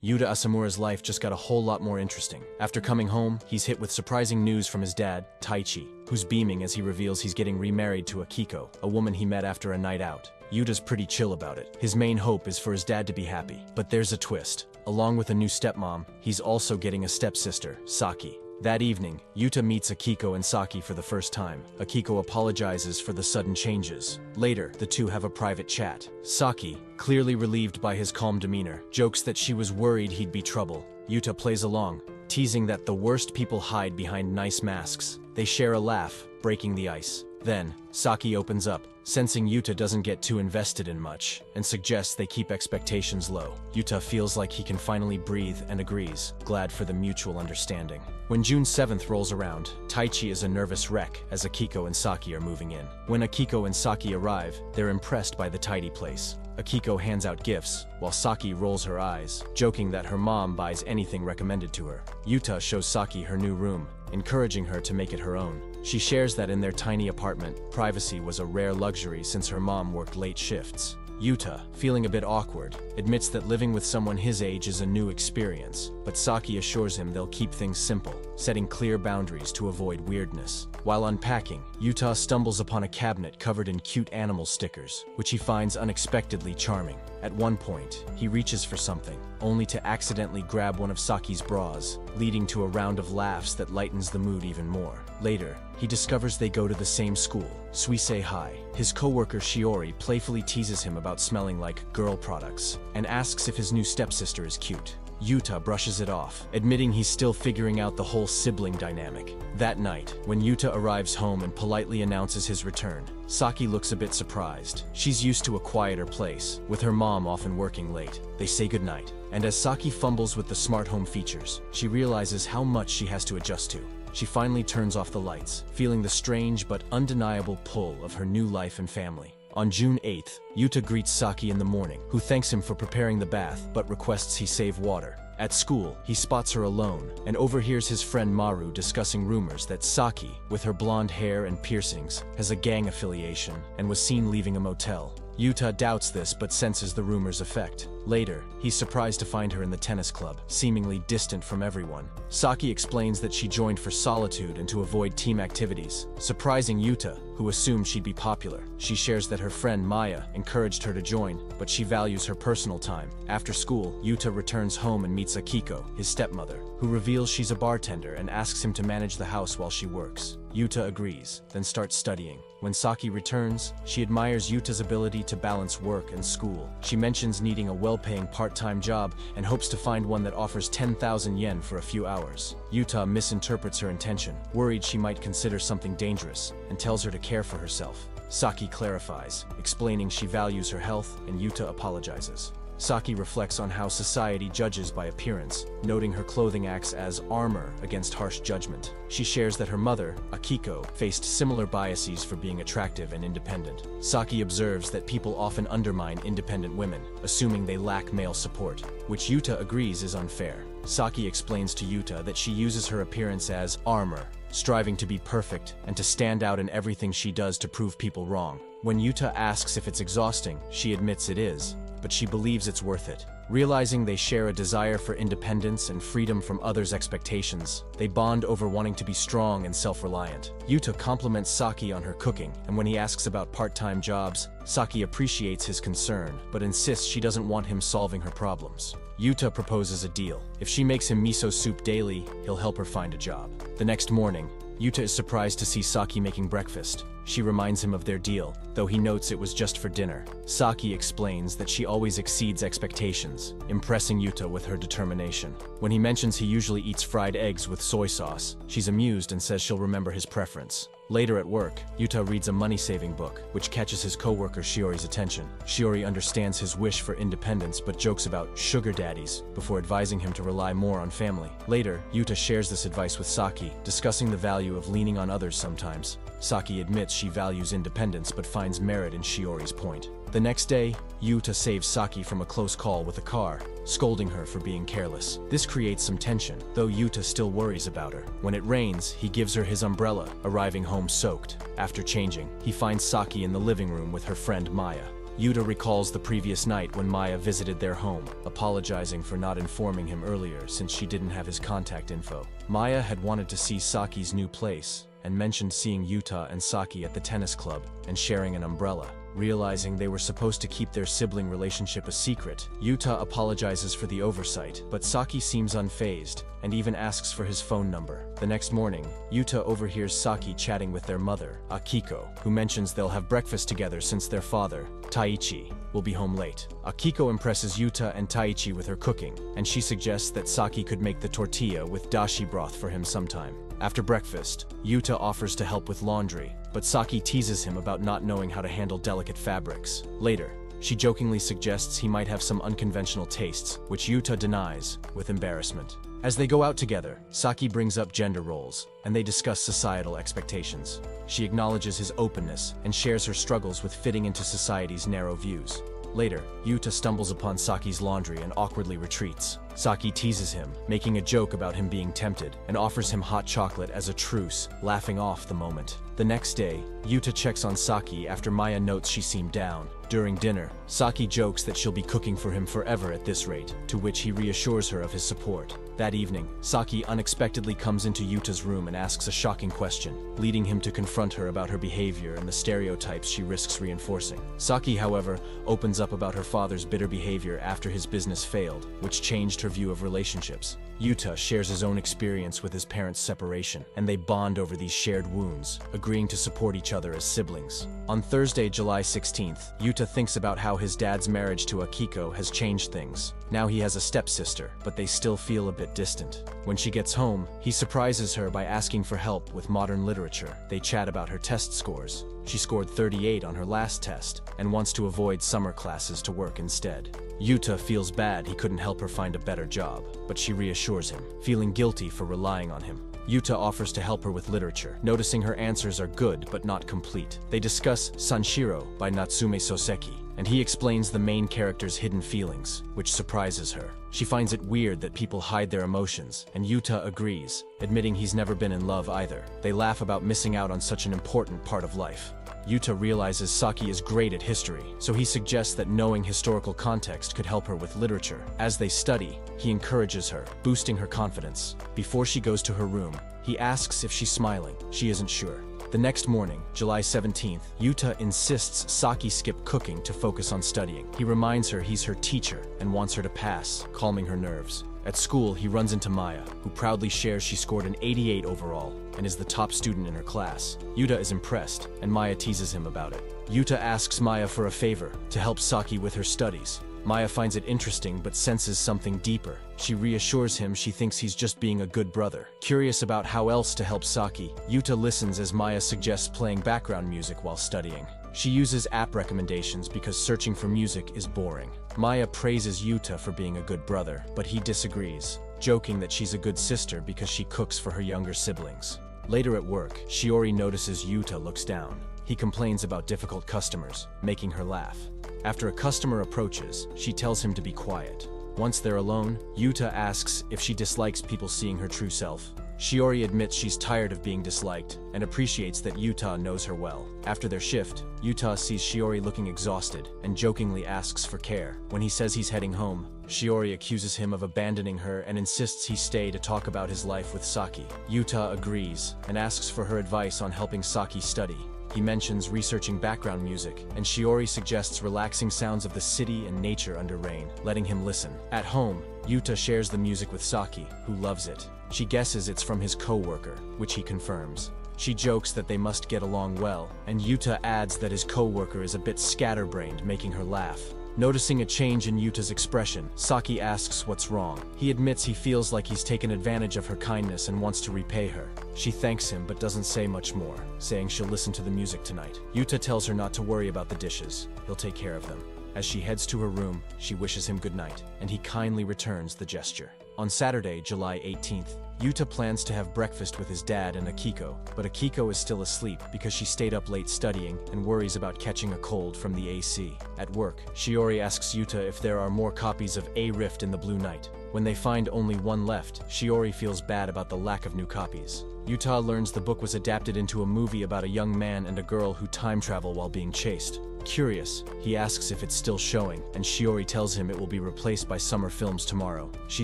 Yuta Asamura's life just got a whole lot more interesting. After coming home, he's hit with surprising news from his dad, Taichi, who's beaming as he reveals he's getting remarried to Akiko, a woman he met after a night out. Yuta's pretty chill about it. His main hope is for his dad to be happy. But there's a twist. Along with a new stepmom, he's also getting a stepsister, Saki. That evening, Yuta meets Akiko and Saki for the first time. Akiko apologizes for the sudden changes. Later, the two have a private chat. Saki, clearly relieved by his calm demeanor, jokes that she was worried he'd be trouble. Yuta plays along, teasing that the worst people hide behind nice masks. They share a laugh, breaking the ice. Then, Saki opens up, sensing Yuta doesn't get too invested in much, and suggests they keep expectations low. Yuta feels like he can finally breathe and agrees, glad for the mutual understanding. When June 7th rolls around, Taichi is a nervous wreck as Akiko and Saki are moving in. When Akiko and Saki arrive, they're impressed by the tidy place. Akiko hands out gifts, while Saki rolls her eyes, joking that her mom buys anything recommended to her. Yuta shows Saki her new room, encouraging her to make it her own. She shares that in their tiny apartment, privacy was a rare luxury since her mom worked late shifts. Yuta, feeling a bit awkward, admits that living with someone his age is a new experience, but Saki assures him they'll keep things simple, setting clear boundaries to avoid weirdness. While unpacking, Yuta stumbles upon a cabinet covered in cute animal stickers, which he finds unexpectedly charming. At one point, he reaches for something, only to accidentally grab one of Saki's bras, leading to a round of laughs that lightens the mood even more. Later, he discovers they go to the same school, Suisei High. His coworker Shiori playfully teases him about smelling like girl products, and asks if his new stepsister is cute. Yuta brushes it off, admitting he's still figuring out the whole sibling dynamic. That night, when Yuta arrives home and politely announces his return, Saki looks a bit surprised. She's used to a quieter place, with her mom often working late. They say goodnight, and as Saki fumbles with the smart home features, she realizes how much she has to adjust to. She finally turns off the lights, feeling the strange but undeniable pull of her new life and family. On June 8th, Yuta greets Saki in the morning, who thanks him for preparing the bath but requests he save water. At school, he spots her alone and overhears his friend Maru discussing rumors that Saki, with her blonde hair and piercings, has a gang affiliation and was seen leaving a motel. Yuta doubts this but senses the rumor's effect. Later, he's surprised to find her in the tennis club, seemingly distant from everyone. Saki explains that she joined for solitude and to avoid team activities, surprising Yuta, who assumed she'd be popular. She shares that her friend Maya encouraged her to join, but she values her personal time. After school, Yuta returns home and meets Akiko, his stepmother, who reveals she's a bartender and asks him to manage the house while she works. Yuta agrees, then starts studying. When Saki returns, she admires Yuta's ability to balance work and school. She mentions needing a well-paying part-time job and hopes to find one that offers 10,000 yen for a few hours. Yuta misinterprets her intention, worried she might consider something dangerous, and tells her to care for herself. Saki clarifies, explaining she values her health, and Yuta apologizes. Saki reflects on how society judges by appearance, noting her clothing acts as armor against harsh judgment. She shares that her mother, Akiko, faced similar biases for being attractive and independent. Saki observes that people often undermine independent women, assuming they lack male support, which Yuta agrees is unfair. Saki explains to Yuta that she uses her appearance as armor, striving to be perfect and to stand out in everything she does to prove people wrong. When Yuta asks if it's exhausting, she admits it is, but she believes it's worth it. Realizing they share a desire for independence and freedom from others' expectations, they bond over wanting to be strong and self-reliant. Yuta compliments Saki on her cooking, and when he asks about part-time jobs, Saki appreciates his concern, but insists she doesn't want him solving her problems. Yuta proposes a deal. If she makes him miso soup daily, he'll help her find a job. The next morning, Yuta is surprised to see Saki making breakfast. She reminds him of their deal, though he notes it was just for dinner. Saki explains that she always exceeds expectations, impressing Yuta with her determination. When he mentions he usually eats fried eggs with soy sauce, she's amused and says she'll remember his preference. Later at work, Yuta reads a money-saving book, which catches his coworker Shiori's attention. Shiori understands his wish for independence but jokes about sugar daddies before advising him to rely more on family. Later, Yuta shares this advice with Saki, discussing the value of leaning on others sometimes. Saki admits she values independence but finds merit in Shiori's point. The next day, Yuta saves Saki from a close call with a car, scolding her for being careless. This creates some tension, though Yuta still worries about her. When it rains, he gives her his umbrella, arriving home soaked. After changing, he finds Saki in the living room with her friend Maya. Yuta recalls the previous night when Maya visited their home, apologizing for not informing him earlier since she didn't have his contact info. Maya had wanted to see Saki's new place, and mentioned seeing Yuta and Saki at the tennis club and sharing an umbrella. Realizing they were supposed to keep their sibling relationship a secret, Yuta apologizes for the oversight, but Saki seems unfazed and even asks for his phone number. The next morning, Yuta overhears Saki chatting with their mother, Akiko, who mentions they'll have breakfast together since their father, Taichi, will be home late. Akiko impresses Yuta and Taichi with her cooking, and she suggests that Saki could make the tortilla with dashi broth for him sometime. After breakfast, Yuta offers to help with laundry, but Saki teases him about not knowing how to handle delicate fabrics. Later, she jokingly suggests he might have some unconventional tastes, which Yuta denies, with embarrassment. As they go out together, Saki brings up gender roles, and they discuss societal expectations. She acknowledges his openness and shares her struggles with fitting into society's narrow views. Later, Yuta stumbles upon Saki's laundry and awkwardly retreats. Saki teases him, making a joke about him being tempted, and offers him hot chocolate as a truce, laughing off the moment. The next day, Yuta checks on Saki after Maya notes she seemed down. During dinner, Saki jokes that she'll be cooking for him forever at this rate, to which he reassures her of his support. That evening, Saki unexpectedly comes into Yuta's room and asks a shocking question, leading him to confront her about her behavior and the stereotypes she risks reinforcing. Saki, however, opens up about her father's bitter behavior after his business failed, which changed her view of relationships. Yuta shares his own experience with his parents' separation, and they bond over these shared wounds, agreeing to support each other as siblings. On Thursday, July 16th, Yuta thinks about how his dad's marriage to Akiko has changed things. Now he has a stepsister, but they still feel a bit distant. When she gets home, he surprises her by asking for help with modern literature. They chat about her test scores. She scored 38 on her last test, and wants to avoid summer classes to work instead. Yuta feels bad he couldn't help her find a better job, but she reassures him, feeling guilty for relying on him. Yuta offers to help her with literature, noticing her answers are good but not complete. They discuss Sanshiro by Natsume Soseki, and he explains the main character's hidden feelings, which surprises her. She finds it weird that people hide their emotions, and Yuta agrees, admitting he's never been in love either. They laugh about missing out on such an important part of life. Yuta realizes Saki is great at history, so he suggests that knowing historical context could help her with literature. As they study, he encourages her, boosting her confidence. Before she goes to her room, he asks if she's smiling. She isn't sure. The next morning, July 17th, Yuta insists Saki skip cooking to focus on studying. He reminds her he's her teacher and wants her to pass, calming her nerves. At school, he runs into Maya, who proudly shares she scored an 88 overall and is the top student in her class. Yuta is impressed, and Maya teases him about it. Yuta asks Maya for a favor, to help Saki with her studies. Maya finds it interesting but senses something deeper. She reassures him she thinks he's just being a good brother. Curious about how else to help Saki, Yuta listens as Maya suggests playing background music while studying. She uses app recommendations because searching for music is boring. Maya praises Yuta for being a good brother, but he disagrees, joking that she's a good sister because she cooks for her younger siblings. Later at work, Shiori notices Yuta looks down. He complains about difficult customers, making her laugh. After a customer approaches, she tells him to be quiet. Once they're alone, Yuta asks if she dislikes people seeing her true self. Shiori admits she's tired of being disliked and appreciates that Yuta knows her well. After their shift, Yuta sees Shiori looking exhausted and jokingly asks for care. When he says he's heading home, Shiori accuses him of abandoning her and insists he stay to talk about his life with Saki. Yuta agrees and asks for her advice on helping Saki study. He mentions researching background music, and Shiori suggests relaxing sounds of the city and nature under rain, letting him listen. At home, Yuta shares the music with Saki, who loves it. She guesses it's from his co-worker, which he confirms. She jokes that they must get along well, and Yuta adds that his co-worker is a bit scatterbrained, making her laugh. Noticing a change in Yuta's expression, Saki asks what's wrong. He admits he feels like he's taken advantage of her kindness and wants to repay her. She thanks him but doesn't say much more, saying she'll listen to the music tonight. Yuta tells her not to worry about the dishes. He'll take care of them. As she heads to her room, she wishes him goodnight, and he kindly returns the gesture. On Saturday, July 18th, Yuta plans to have breakfast with his dad and Akiko, but Akiko is still asleep because she stayed up late studying and worries about catching a cold from the AC. At work, Shiori asks Yuta if there are more copies of A Rift in the Blue Night. When they find only one left, Shiori feels bad about the lack of new copies. Yuta learns the book was adapted into a movie about a young man and a girl who time travel while being chased. Curious, he asks if it's still showing, and Shiori tells him it will be replaced by summer films tomorrow. She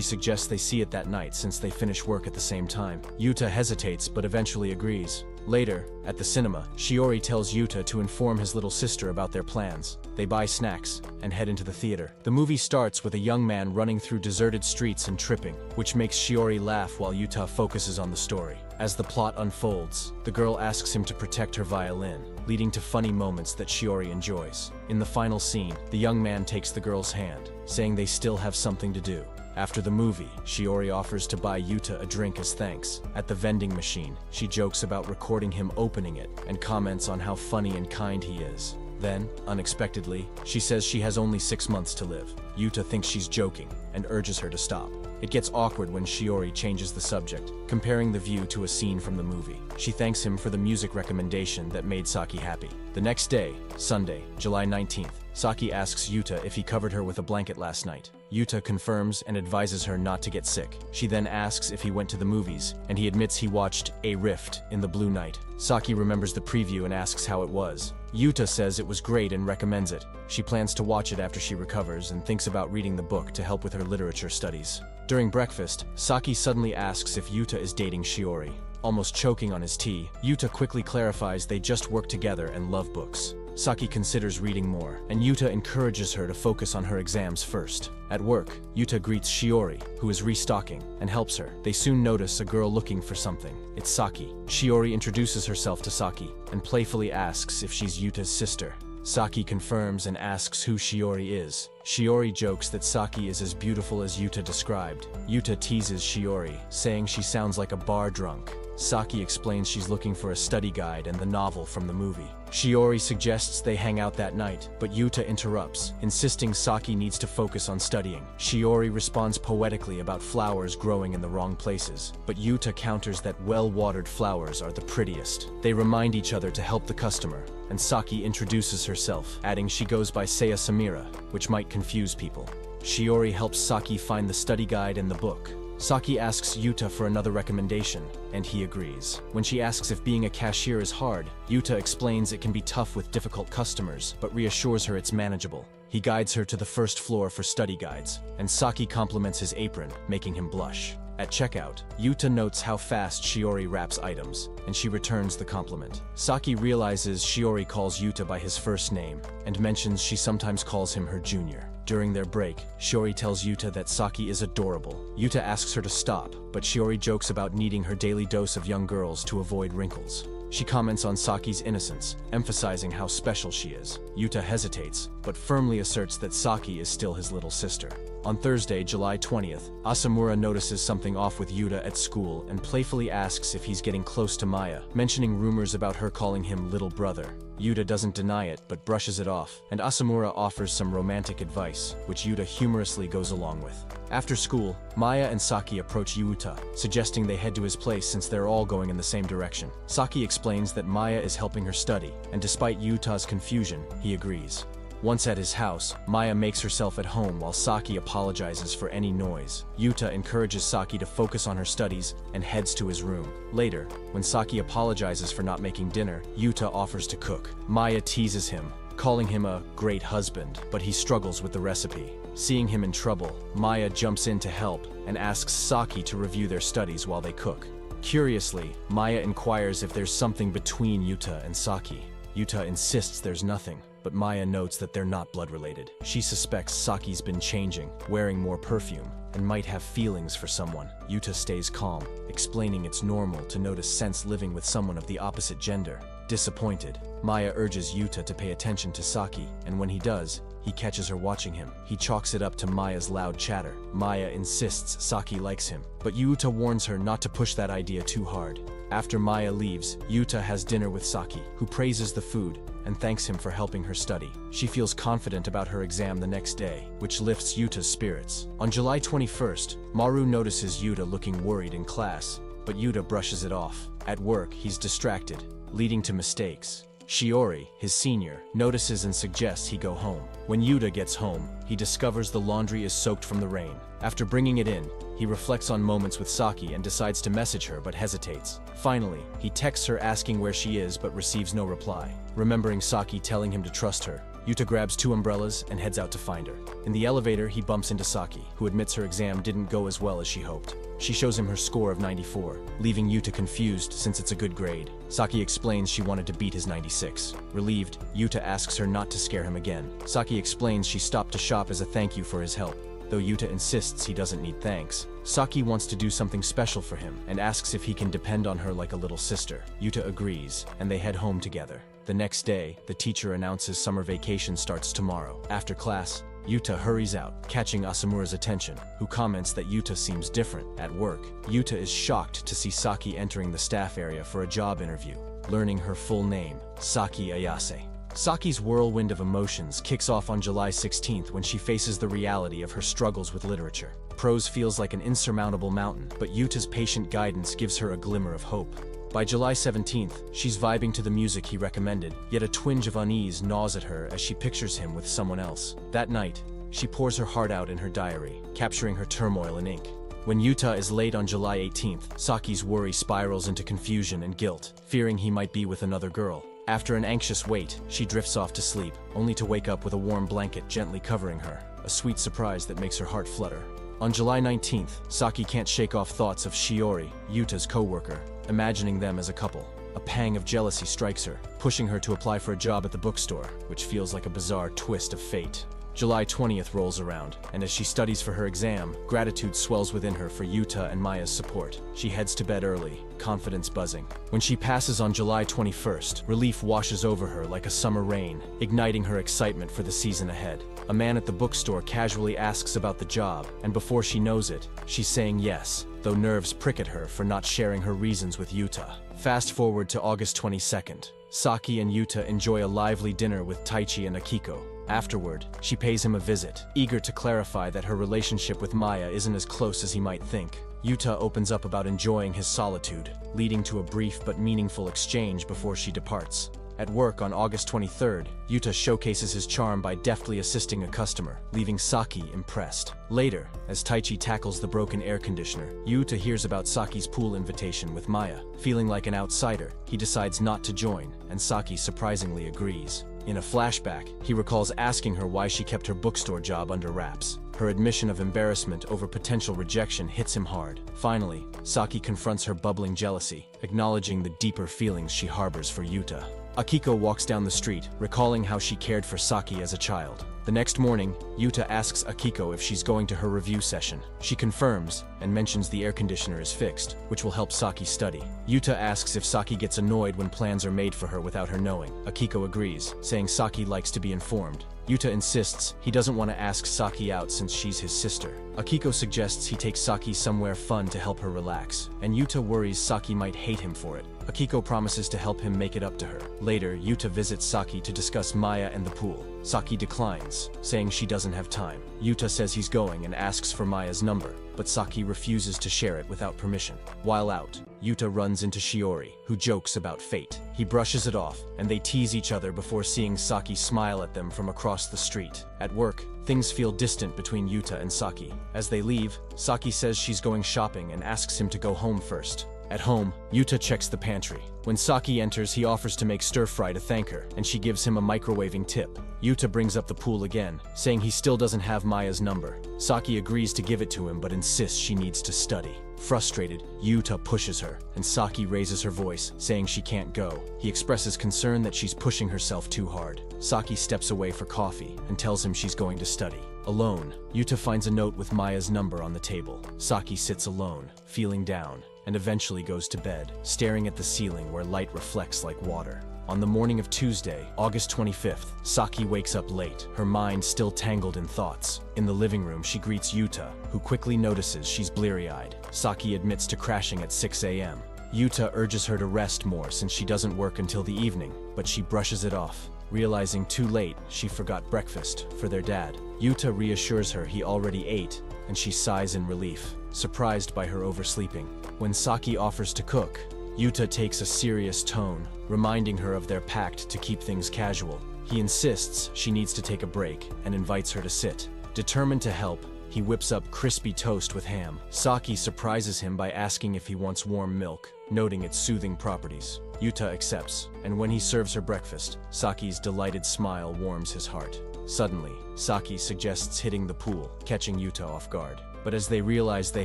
suggests they see it that night since they finish work at the same time. Yuta hesitates but eventually agrees. Later, at the cinema, Shiori tells Yuta to inform his little sister about their plans. They buy snacks and head into the theater. The movie starts with a young man running through deserted streets and tripping, which makes Shiori laugh while Yuta focuses on the story. As the plot unfolds, the girl asks him to protect her violin, leading to funny moments that Shiori enjoys. In the final scene, the young man takes the girl's hand, saying they still have something to do. After the movie, Shiori offers to buy Yuta a drink as thanks. At the vending machine, she jokes about recording him opening it and comments on how funny and kind he is. Then, unexpectedly, she says she has only 6 months to live. Yuta thinks she's joking and urges her to stop. It gets awkward when Shiori changes the subject, comparing the view to a scene from the movie. She thanks him for the music recommendation that made Saki happy. The next day, Sunday, July 19th, Saki asks Yuta if he covered her with a blanket last night. Yuta confirms and advises her not to get sick. She then asks if he went to the movies, and he admits he watched A Rift in the Blue Night. Saki remembers the preview and asks how it was. Yuta says it was great and recommends it. She plans to watch it after she recovers and thinks about reading the book to help with her literature studies. During breakfast, Saki suddenly asks if Yuta is dating Shiori. Almost choking on his tea, Yuta quickly clarifies they just work together and love books. Saki considers reading more, and Yuta encourages her to focus on her exams first. At work, Yuta greets Shiori, who is restocking, and helps her. They soon notice a girl looking for something. It's Saki. Shiori introduces herself to Saki, and playfully asks if she's Yuta's sister. Saki confirms and asks who Shiori is. Shiori jokes that Saki is as beautiful as Yuta described. Yuta teases Shiori, saying she sounds like a bar drunk. Saki explains she's looking for a study guide and the novel from the movie. Shiori suggests they hang out that night, but Yuta interrupts, insisting Saki needs to focus on studying. Shiori responds poetically about flowers growing in the wrong places, but Yuta counters that well-watered flowers are the prettiest. They remind each other to help the customer, and Saki introduces herself, adding she goes by Seiya Samira, which might confuse people. Shiori helps Saki find the study guide and the book. Saki asks Yuta for another recommendation, and he agrees. When she asks if being a cashier is hard, Yuta explains it can be tough with difficult customers, but reassures her it's manageable. He guides her to the first floor for study guides, and Saki compliments his apron, making him blush. At checkout, Yuta notes how fast Shiori wraps items, and she returns the compliment. Saki realizes Shiori calls Yuta by his first name, and mentions she sometimes calls him her junior. During their break, Shiori tells Yuta that Saki is adorable. Yuta asks her to stop, but Shiori jokes about needing her daily dose of young girls to avoid wrinkles. She comments on Saki's innocence, emphasizing how special she is. Yuta hesitates, but firmly asserts that Saki is still his little sister. On Thursday, July 20th, Asamura notices something off with Yuta at school and playfully asks if he's getting close to Maya, mentioning rumors about her calling him little brother. Yuta doesn't deny it, but brushes it off, and Asamura offers some romantic advice, which Yuta humorously goes along with. After school, Maya and Saki approach Yuta, suggesting they head to his place since they're all going in the same direction. Saki explains that Maya is helping her study, and despite Yuta's confusion, he agrees. Once at his house, Maya makes herself at home while Saki apologizes for any noise. Yuta encourages Saki to focus on her studies and heads to his room. Later, when Saki apologizes for not making dinner, Yuta offers to cook. Maya teases him, calling him a great husband, but he struggles with the recipe. Seeing him in trouble, Maya jumps in to help and asks Saki to review their studies while they cook. Curiously, Maya inquires if there's something between Yuta and Saki. Yuta insists there's nothing, but Maya notes that they're not blood-related. She suspects Saki's been changing, wearing more perfume, and might have feelings for someone. Yuta stays calm, explaining it's normal to notice sense living with someone of the opposite gender. Disappointed, Maya urges Yuta to pay attention to Saki, and when he does, he catches her watching him. He chalks it up to Maya's loud chatter. Maya insists Saki likes him, but Yuta warns her not to push that idea too hard. After Maya leaves, Yuta has dinner with Saki, who praises the food and thanks him for helping her study. She feels confident about her exam the next day, which lifts Yuta's spirits. On July 21st, Maru notices Yuta looking worried in class, but Yuta brushes it off. At work, he's distracted, leading to mistakes. Shiori, his senior, notices and suggests he go home. When Yuta gets home, he discovers the laundry is soaked from the rain. After bringing it in, he reflects on moments with Saki and decides to message her but hesitates. Finally, he texts her asking where she is but receives no reply. Remembering Saki telling him to trust her, Yuta grabs 2 umbrellas and heads out to find her. In the elevator, he bumps into Saki, who admits her exam didn't go as well as she hoped. She shows him her score of 94, leaving Yuta confused since it's a good grade. Saki explains she wanted to beat his 96. Relieved, Yuta asks her not to scare him again. Saki explains she stopped to shop as a thank you for his help. Though Yuta insists he doesn't need thanks, Saki wants to do something special for him and asks if he can depend on her like a little sister. Yuta agrees, and they head home together. The next day, the teacher announces summer vacation starts tomorrow. After class, Yuta hurries out, catching Asamura's attention, who comments that Yuta seems different. At work, Yuta is shocked to see Saki entering the staff area for a job interview, learning her full name, Saki Ayase. Saki's whirlwind of emotions kicks off on July 16th when she faces the reality of her struggles with literature. Prose feels like an insurmountable mountain, but Yuta's patient guidance gives her a glimmer of hope. By July 17th, she's vibing to the music he recommended, yet a twinge of unease gnaws at her as she pictures him with someone else. That night, she pours her heart out in her diary, capturing her turmoil in ink. When Yuta is late on July 18th, Saki's worry spirals into confusion and guilt, fearing he might be with another girl. After an anxious wait, she drifts off to sleep, only to wake up with a warm blanket gently covering her, a sweet surprise that makes her heart flutter. On July 19th, Saki can't shake off thoughts of Shiori, Yuta's co-worker, imagining them as a couple. A pang of jealousy strikes her, pushing her to apply for a job at the bookstore, which feels like a bizarre twist of fate. July 20th rolls around, and as she studies for her exam, gratitude swells within her for Yuta and Maya's support. She heads to bed early, confidence buzzing. When she passes on July 21st, relief washes over her like a summer rain, igniting her excitement for the season ahead. A man at the bookstore casually asks about the job, and before she knows it, she's saying yes, though nerves prick at her for not sharing her reasons with Yuta. Fast forward to August 22nd. Saki and Yuta enjoy a lively dinner with Taichi and Akiko. Afterward, she pays him a visit, eager to clarify that her relationship with Maya isn't as close as he might think. Yuta opens up about enjoying his solitude, leading to a brief but meaningful exchange before she departs. At work on August 23rd, Yuta showcases his charm by deftly assisting a customer, leaving Saki impressed. Later, as Taichi tackles the broken air conditioner, Yuta hears about Saki's pool invitation with Maya. Feeling like an outsider, he decides not to join, and Saki surprisingly agrees. In a flashback, he recalls asking her why she kept her bookstore job under wraps. Her admission of embarrassment over potential rejection hits him hard. Finally, Saki confronts her bubbling jealousy, acknowledging the deeper feelings she harbors for Yuta. Akiko walks down the street, recalling how she cared for Saki as a child. The next morning, Yuta asks Akiko if she's going to her review session. She confirms and mentions the air conditioner is fixed, which will help Saki study. Yuta asks if Saki gets annoyed when plans are made for her without her knowing. Akiko agrees, saying Saki likes to be informed. Yuta insists he doesn't want to ask Saki out since she's his sister. Akiko suggests he takes Saki somewhere fun to help her relax, and Yuta worries Saki might hate him for it. Akiko promises to help him make it up to her. Later, Yuta visits Saki to discuss Maya and the pool. Saki declines, saying she doesn't have time. Yuta says he's going and asks for Maya's number, but Saki refuses to share it without permission. While out, Yuta runs into Shiori, who jokes about fate. He brushes it off, and they tease each other before seeing Saki smile at them from across the street. At work, things feel distant between Yuta and Saki. As they leave, Saki says she's going shopping and asks him to go home first. At home, Yuta checks the pantry. When Saki enters, he offers to make stir-fry to thank her, and she gives him a microwaving tip. Yuta brings up the pool again, saying he still doesn't have Maya's number. Saki agrees to give it to him but insists she needs to study. Frustrated, Yuta pushes her, and Saki raises her voice, saying she can't go. He expresses concern that she's pushing herself too hard. Saki steps away for coffee and tells him she's going to study. Alone, Yuta finds a note with Maya's number on the table. Saki sits alone, feeling down, and eventually goes to bed, staring at the ceiling where light reflects like water. On the morning of Tuesday, August 25th, Saki wakes up late, her mind still tangled in thoughts. In the living room, she greets Yuta, who quickly notices she's bleary-eyed. Saki admits to crashing at 6 a.m. Yuta urges her to rest more since she doesn't work until the evening, but she brushes it off. Realizing too late she forgot breakfast for their dad. Yuta reassures her he already ate, and she sighs in relief, surprised by her oversleeping. When Saki offers to cook, Yuta takes a serious tone, reminding her of their pact to keep things casual. He insists she needs to take a break and invites her to sit. Determined to help, he whips up crispy toast with ham. Saki surprises him by asking if he wants warm milk, noting its soothing properties. Yuta accepts, and when he serves her breakfast, Saki's delighted smile warms his heart. Suddenly, Saki suggests hitting the pool, catching Yuta off guard. But as they realize they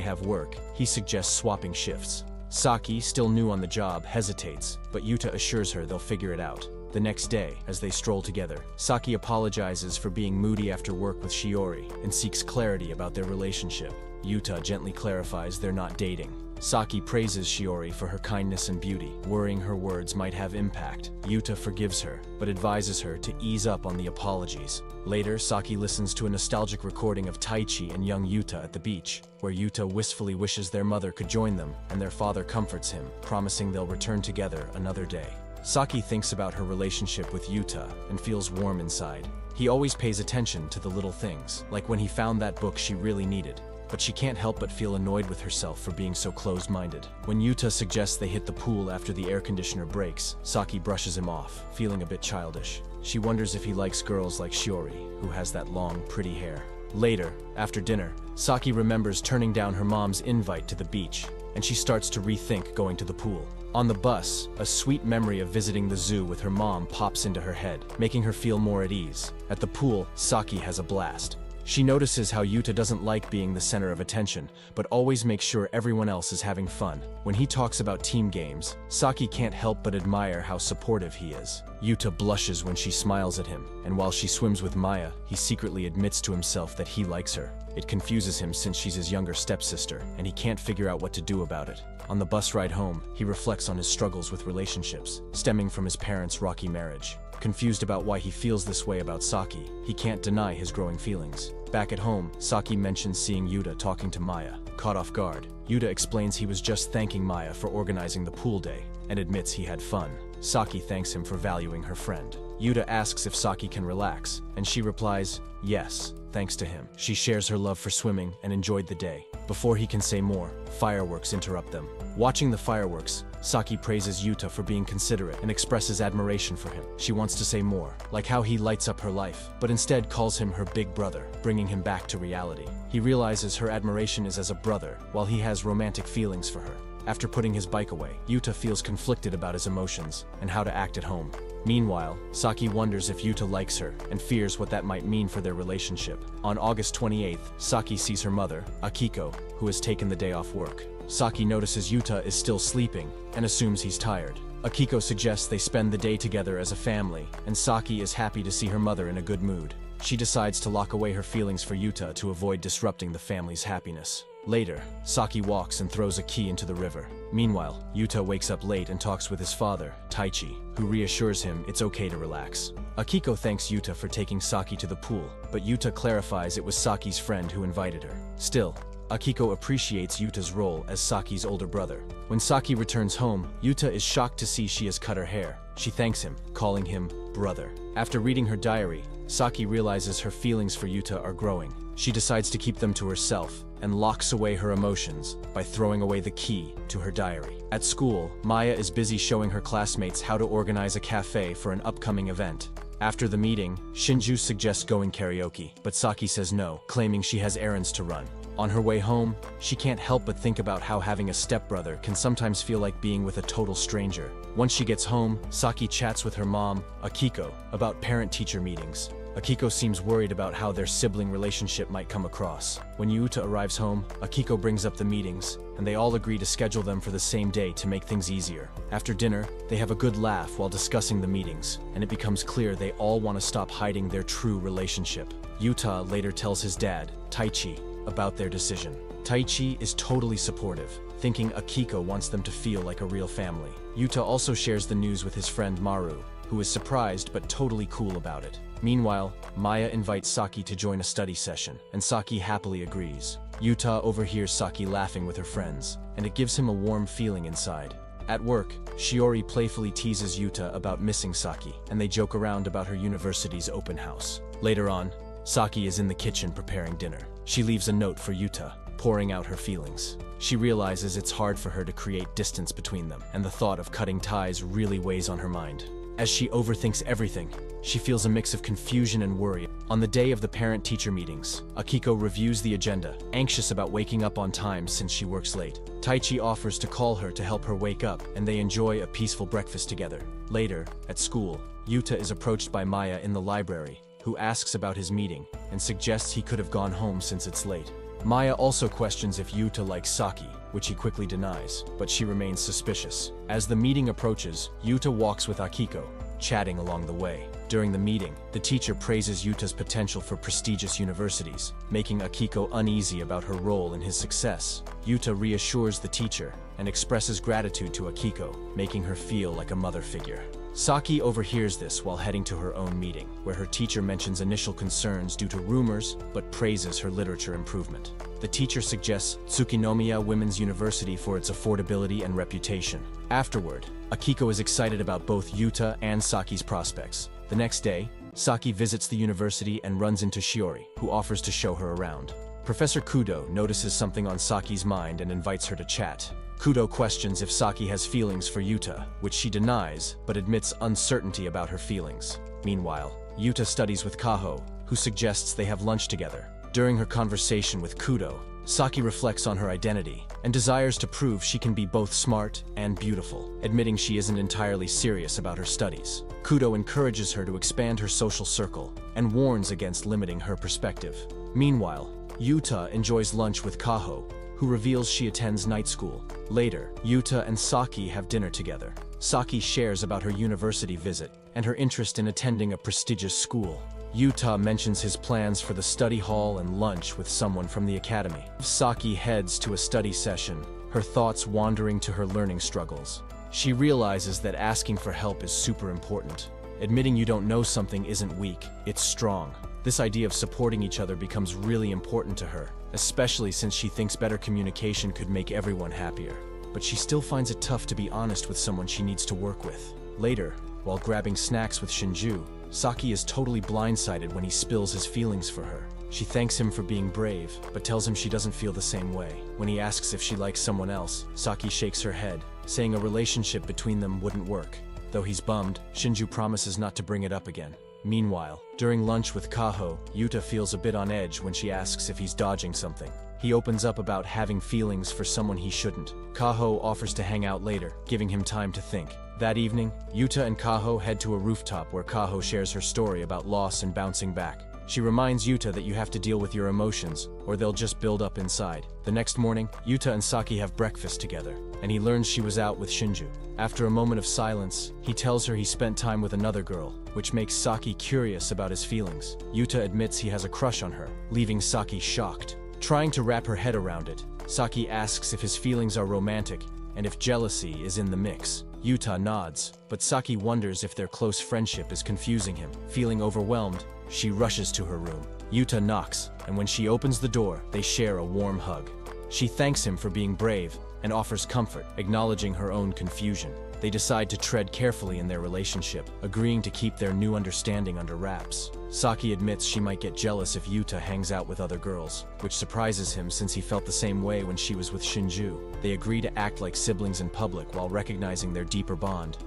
have work, he suggests swapping shifts. Saki, still new on the job, hesitates, but Yuta assures her they'll figure it out. The next day, as they stroll together, Saki apologizes for being moody after work with Shiori and seeks clarity about their relationship. Yuta gently clarifies they're not dating. Saki praises Shiori for her kindness and beauty, worrying her words might have impact. Yuta forgives her, but advises her to ease up on the apologies. Later, Saki listens to a nostalgic recording of Taichi and young Yuta at the beach, where Yuta wistfully wishes their mother could join them, and their father comforts him, promising they'll return together another day. Saki thinks about her relationship with Yuta and feels warm inside. He always pays attention to the little things, like when he found that book she really needed. But she can't help but feel annoyed with herself for being so closed-minded. When Yuta suggests they hit the pool after the air conditioner breaks, Saki brushes him off, feeling a bit childish. She wonders if he likes girls like Shiori, who has that long, pretty hair. Later, after dinner, Saki remembers turning down her mom's invite to the beach, and she starts to rethink going to the pool. On the bus, a sweet memory of visiting the zoo with her mom pops into her head, making her feel more at ease. At the pool, Saki has a blast. She notices how Yuta doesn't like being the center of attention, but always makes sure everyone else is having fun. When he talks about team games, Saki can't help but admire how supportive he is. Yuta blushes when she smiles at him, and while she swims with Maya, he secretly admits to himself that he likes her. It confuses him since she's his younger stepsister, and he can't figure out what to do about it. On the bus ride home, he reflects on his struggles with relationships, stemming from his parents' rocky marriage. Confused about why he feels this way about Saki, he can't deny his growing feelings. Back at home, Saki mentions seeing Yuta talking to Maya. Caught off guard, Yuta explains he was just thanking Maya for organizing the pool day, and admits he had fun. Saki thanks him for valuing her friend. Yuta asks if Saki can relax, and she replies, yes, thanks to him. She shares her love for swimming and enjoyed the day. Before he can say more, fireworks interrupt them. Watching the fireworks, Saki praises Yuta for being considerate and expresses admiration for him. She wants to say more, like how he lights up her life, but instead calls him her big brother, bringing him back to reality. He realizes her admiration is as a brother, while he has romantic feelings for her. After putting his bike away, Yuta feels conflicted about his emotions and how to act at home. Meanwhile, Saki wonders if Yuta likes her and fears what that might mean for their relationship. On August 28th, Saki sees her mother, Akiko, who has taken the day off work. Saki notices Yuta is still sleeping and assumes he's tired. Akiko suggests they spend the day together as a family, and Saki is happy to see her mother in a good mood. She decides to lock away her feelings for Yuta to avoid disrupting the family's happiness. Later, Saki walks and throws a key into the river. Meanwhile, Yuta wakes up late and talks with his father, Taichi, who reassures him it's okay to relax. Akiko thanks Yuta for taking Saki to the pool, but Yuta clarifies it was Saki's friend who invited her. Still, Akiko appreciates Yuta's role as Saki's older brother. When Saki returns home, Yuta is shocked to see she has cut her hair. She thanks him, calling him brother. After reading her diary, Saki realizes her feelings for Yuta are growing. She decides to keep them to herself and locks away her emotions by throwing away the key to her diary. At school, Maya is busy showing her classmates how to organize a cafe for an upcoming event. After the meeting, Shinju suggests going karaoke, but Saki says no, claiming she has errands to run. On her way home, she can't help but think about how having a stepbrother can sometimes feel like being with a total stranger. Once she gets home, Saki chats with her mom, Akiko, about parent-teacher meetings. Akiko seems worried about how their sibling relationship might come across. When Yuta arrives home, Akiko brings up the meetings, and they all agree to schedule them for the same day to make things easier. After dinner, they have a good laugh while discussing the meetings, and it becomes clear they all want to stop hiding their true relationship. Yuta later tells his dad, Taichi, about their decision. Taichi is totally supportive, thinking Akiko wants them to feel like a real family. Yuta also shares the news with his friend Maru, who is surprised but totally cool about it. Meanwhile, Maya invites Saki to join a study session, and Saki happily agrees. Yuta overhears Saki laughing with her friends, and it gives him a warm feeling inside. At work, Shiori playfully teases Yuta about missing Saki, and they joke around about her university's open house. Later on, Saki is in the kitchen preparing dinner. She leaves a note for Yuta, pouring out her feelings. She realizes it's hard for her to create distance between them, and the thought of cutting ties really weighs on her mind. As she overthinks everything, she feels a mix of confusion and worry. On the day of the parent-teacher meetings, Akiko reviews the agenda, anxious about waking up on time since she works late. Taichi offers to call her to help her wake up, and they enjoy a peaceful breakfast together. Later, at school, Yuta is approached by Maya in the library, who asks about his meeting and suggests he could have gone home since it's late. Maya also questions if Yuta likes Saki, which he quickly denies, but she remains suspicious. As the meeting approaches, Yuta walks with Akiko, chatting along the way. During the meeting, the teacher praises Yuta's potential for prestigious universities, making Akiko uneasy about her role in his success. Yuta reassures the teacher and expresses gratitude to Akiko, making her feel like a mother figure. Saki overhears this while heading to her own meeting, where her teacher mentions initial concerns due to rumors, but praises her literature improvement. The teacher suggests Tsukinomiya Women's University for its affordability and reputation. Afterward, Akiko is excited about both Yuta and Saki's prospects. The next day, Saki visits the university and runs into Shiori, who offers to show her around. Professor Kudo notices something on Saki's mind and invites her to chat. Kudo questions if Saki has feelings for Yuta, which she denies, but admits uncertainty about her feelings. Meanwhile, Yuta studies with Kaho, who suggests they have lunch together. During her conversation with Kudo, Saki reflects on her identity and desires to prove she can be both smart and beautiful, admitting she isn't entirely serious about her studies. Kudo encourages her to expand her social circle and warns against limiting her perspective. Meanwhile, Yuta enjoys lunch with Kaho, who reveals she attends night school. Later, Yuta and Saki have dinner together. Saki shares about her university visit and her interest in attending a prestigious school. Yuta mentions his plans for the study hall and lunch with someone from the academy. Saki heads to a study session, her thoughts wandering to her learning struggles. She realizes that asking for help is super important. Admitting you don't know something isn't weak, it's strong. This idea of supporting each other becomes really important to her, especially since she thinks better communication could make everyone happier. But she still finds it tough to be honest with someone she needs to work with. Later, while grabbing snacks with Shinju, Saki is totally blindsided when he spills his feelings for her. She thanks him for being brave, but tells him she doesn't feel the same way. When he asks if she likes someone else, Saki shakes her head, saying a relationship between them wouldn't work. Though he's bummed, Shinju promises not to bring it up again. Meanwhile, during lunch with Kaho, Yuta feels a bit on edge when she asks if he's dodging something. He opens up about having feelings for someone he shouldn't. Kaho offers to hang out later, giving him time to think. That evening, Yuta and Kaho head to a rooftop where Kaho shares her story about loss and bouncing back. She reminds Yuta that you have to deal with your emotions, or they'll just build up inside. The next morning, Yuta and Saki have breakfast together, and he learns she was out with Shinju. After a moment of silence, he tells her he spent time with another girl, which makes Saki curious about his feelings. Yuta admits he has a crush on her, leaving Saki shocked. Trying to wrap her head around it, Saki asks if his feelings are romantic, and if jealousy is in the mix. Yuta nods, but Saki wonders if their close friendship is confusing him. Feeling overwhelmed, she rushes to her room. Yuta knocks, and when she opens the door, they share a warm hug. She thanks him for being brave and offers comfort, acknowledging her own confusion. They decide to tread carefully in their relationship, agreeing to keep their new understanding under wraps. Saki admits she might get jealous if Yuta hangs out with other girls, which surprises him since he felt the same way when she was with Shinju. They agree to act like siblings in public while recognizing their deeper bond.